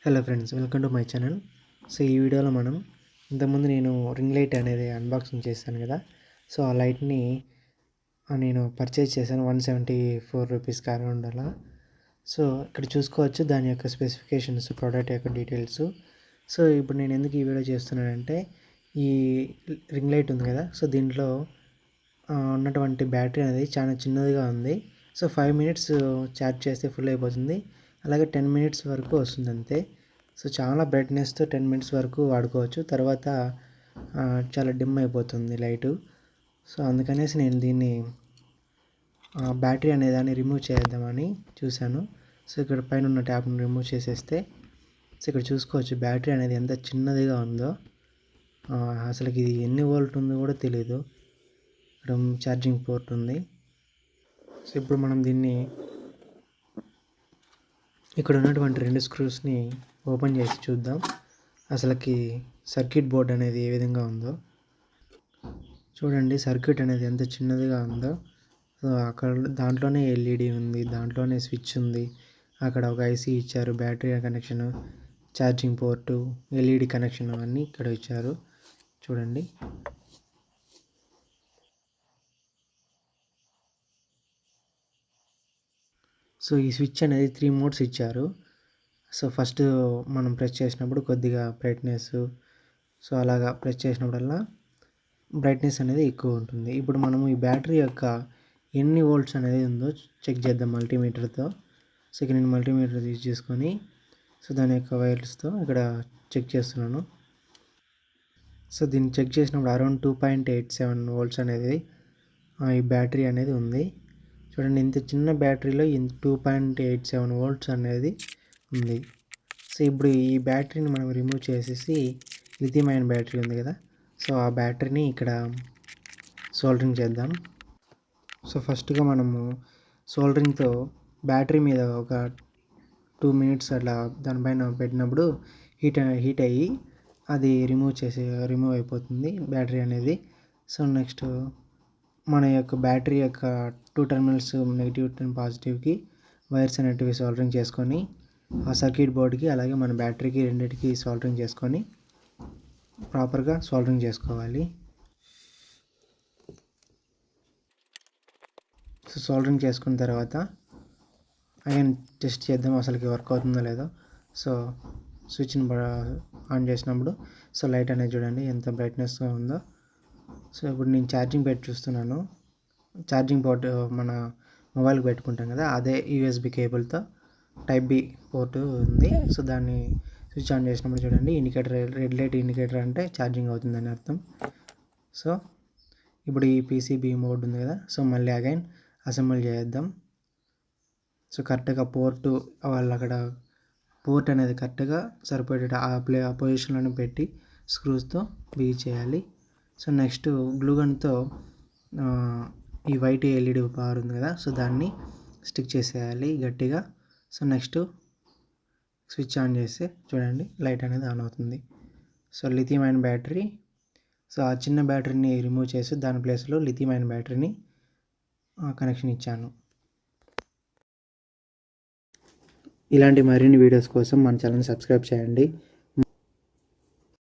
Hello friends, welcome to my channel. So ఈ వీడియోలో మనం ఇంతకుముందు నేను రింగ్ లైట్ అనేది అన్బాక్సింగ్ చేశాను కదా. సో ఆ లైట్ని నేను పర్చేజ్ చేశాను 174 రూపీస్ అరౌండ్ అలా. సో ఇక్కడ చూసుకోవచ్చు దాని యొక్క స్పెసిఫికేషన్స్, ప్రోడక్ట్ యొక్క డీటెయిల్స్. సో ఇప్పుడు నేను ఎందుకు ఈ వీడియో చేస్తున్నానంటే, ఈ రింగ్ లైట్ ఉంది కదా, సో దీంట్లో ఉన్నటువంటి బ్యాటరీ అనేది చాలా చిన్నదిగా ఉంది. సో 5 మినిట్స్ ఛార్జ్ చేస్తే ఫుల్ అయిపోతుంది, అలాగే 10 మినిట్స్ వరకు వస్తుంది అంతే. సో చాలా బ్రైట్నెస్తో 10 మినిట్స్ వరకు వాడుకోవచ్చు, తర్వాత చాలా డిమ్ అయిపోతుంది లైటు. సో అందుకనేసి నేను దీన్ని బ్యాటరీ అనే దాన్ని రిమూవ్ చేద్దామని చూశాను. సో ఇక్కడ పైన ఉన్న ట్యాప్ని రిమూవ్ చేసేస్తే, సో ఇక్కడ చూసుకోవచ్చు బ్యాటరీ అనేది ఎంత చిన్నదిగా ఉందో. అసలుకి ఇది ఎన్ని వోల్ట్ ఉందో కూడా తెలియదు. ఇక్కడ ఛార్జింగ్ పోర్ట్ ఉంది. సో ఇప్పుడు మనం దీన్ని ఇక్కడ ఉన్నటువంటి 2 స్క్రూస్ని ఓపెన్ చేసి చూద్దాం, అసలుకి సర్క్యూట్ బోర్డ్ అనేది ఏ విధంగా ఉందో. చూడండి సర్క్యూట్ అనేది ఎంత చిన్నదిగా ఉందో. సో అక్కడ దాంట్లోనే ఎల్ఈడి ఉంది, దాంట్లోనే స్విచ్ ఉంది, అక్కడ ఒక ఐసీ ఇచ్చారు, battery connection, charging port, LED connection అన్నీ ఇక్కడ ఇచ్చారు. చూడండి సో ఈ స్విచ్ అనేది 3 మోడ్స్ ఇచ్చారు. సో ఫస్ట్ మనం ప్రెస్ చేసినప్పుడు కొద్దిగా బ్రైట్నెస్, సో అలాగా ప్రెస్ చేసినప్పుడల్లా బ్రైట్నెస్ అనేది ఎక్కువ ఉంటుంది. ఇప్పుడు మనము ఈ బ్యాటరీ యొక్క ఎన్ని వోల్ట్స్ అనేది ఉందో చెక్ చేద్దాం మల్టీమీటర్తో. సో ఇక్కడ నేను మల్టీమీటర్ యూజ్ చేసుకొని, సో దాని యొక్క వైర్స్తో ఇక్కడ చెక్ చేస్తున్నాను. సో దీన్ని చెక్ చేసినప్పుడు అరౌండ్ 2.87 వోల్ట్స్ అనేది ఈ బ్యాటరీ అనేది ఉంది. చూడండి ఇంత చిన్న బ్యాటరీలో 2.87 వోల్ట్స్ అనేది ఉంది. సో ఇప్పుడు ఈ బ్యాటరీని మనం రిమూవ్ చేసేసి, లిథియం అయాన్ బ్యాటరీ ఉంది కదా, సో ఆ బ్యాటరీని ఇక్కడ సోల్డరింగ్ చేద్దాం. సో ఫస్ట్గా మనము సోల్డరింగ్తో బ్యాటరీ మీద ఒక 2 మినిట్స్ అట్లా దానిపైన పెట్టినప్పుడు హీట్ అయ్యి అది రిమూవ్ అయిపోతుంది బ్యాటరీ అనేది. సో నెక్స్ట్ మన యొక్క బ్యాటరీ యొక్క 2 టెర్మినల్స్ నెగిటివ్ అండ్ పాజిటివ్కి వైర్స్ అనేటివి సోల్డరింగ్ చేసుకొని, ఆ సర్క్యూట్ బోర్డ్కి అలాగే మన బ్యాటరీకి రెండింటికి సోల్డరింగ్ చేసుకొని ప్రాపర్గా సోల్డరింగ్ చేసుకోవాలి. సో సోల్డరింగ్ చేసుకున్న తర్వాత అగైన్ టెస్ట్ చేద్దాం అసలుకి వర్క్ అవుతుందో లేదో. సో స్విచ్ని ఆన్ చేసినప్పుడు సో లైట్ అనేది చూడండి ఎంత బ్రైట్నెస్గా ఉందో. సో ఇప్పుడు నేను ఛార్జింగ్ పెట్టి చూస్తున్నాను. ఛార్జింగ్ పోర్ట్ మన మొబైల్కి పెట్టుకుంటాం కదా, అదే యూఎస్బి కేబుల్తో టైప్ బి పోర్టు ఉంది. సో దాన్ని స్విచ్ ఆన్ చేసినప్పుడు చూడండి ఇండికేటర్, రెడ్ లైట్ ఇండికేటర్ అంటే ఛార్జింగ్ అవుతుందని అర్థం. సో ఇప్పుడు ఈ పీసీబీ మోడ్ ఉంది కదా, సో మళ్ళీ అగైన్ అసెంబుల్ చేద్దాం. సో కరెక్ట్గా పోర్టు వాళ్ళు అక్కడ పోర్ట్ అనేది కరెక్ట్గా సరిపోయేట ఆ పొజిషన్లోనే పెట్టి స్క్రూస్తో బిగి చేయాలి. సో నెక్స్ట్ గ్లూగన్తో ఈ వైట్ ఎల్ఈడి పవర్ ఉంది కదా, సో దాన్ని స్టిక్ చేసేయాలి గట్టిగా. సో నెక్స్ట్ స్విచ్ ఆన్ చేస్తే చూడండి లైట్ అనేది ఆన్ అవుతుంది. So lithium ion battery, so ఆ చిన్న బ్యాటరీని రిమూవ్ చేసి దాని ప్లేస్లో లిథియం అయాన్ బ్యాటరీని కనెక్షన్ ఇచ్చాను. ఇలాంటి మరిన్ని వీడియోస్ కోసం మన ఛానల్ని సబ్స్క్రైబ్ చేయండి.